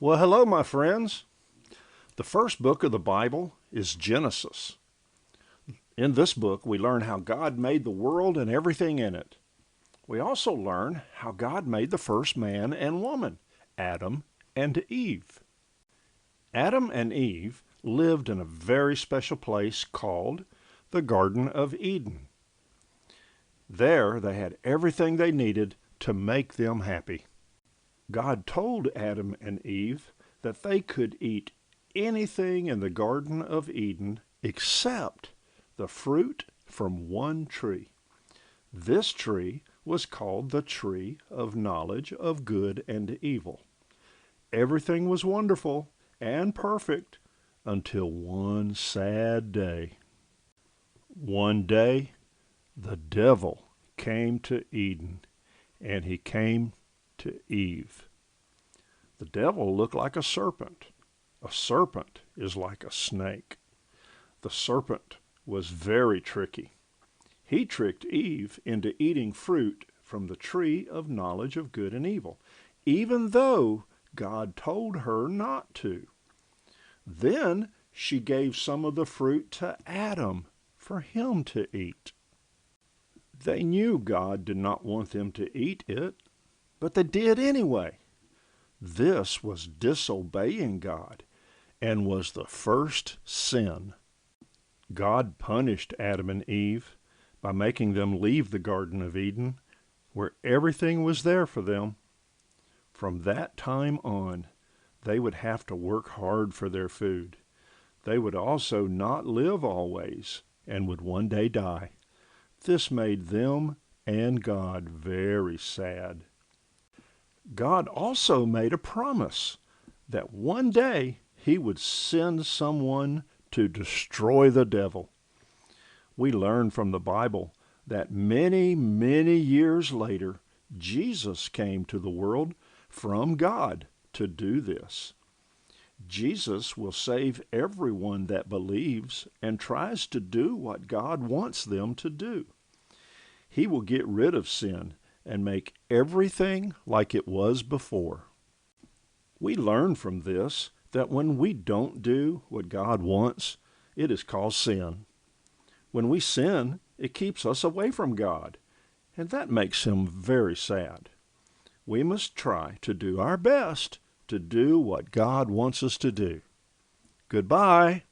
Well, hello, my friends. The first book of the Bible is Genesis. In this book, we learn how God made the world and everything in it. We also learn how God made the first man and woman, Adam and Eve. Adam and Eve lived in a very special place called the Garden of Eden. There, they had everything they needed to make them happy. God told Adam and Eve that they could eat anything in the Garden of Eden except the fruit from one tree. This tree was called the tree of knowledge of good and evil. Everything was wonderful and perfect until one sad day. One day, the devil came to Eden, and he came to Eve. The devil looked like a serpent. A serpent is like a snake. The serpent was very tricky. He tricked Eve into eating fruit from the tree of knowledge of good and evil, even though God told her not to. Then she gave some of the fruit to Adam for him to eat. They knew God did not want them to eat it, but they did anyway. This was disobeying God and was the first sin. God punished Adam and Eve by making them leave the Garden of Eden, where everything was there for them. From that time on, they would have to work hard for their food. They would also not live always and would one day die. This made them and God very sad. God also made a promise that one day he would send someone to destroy the devil. We learn from the Bible that many, many years later, Jesus came to the world from God to do this. Jesus will save everyone that believes and tries to do what God wants them to do. He will get rid of sin and make everything like it was before. We learn from this that when we don't do what God wants, it is called sin. When we sin, it keeps us away from God, and that makes him very sad. We must try to do our best to do what God wants us to do. Goodbye.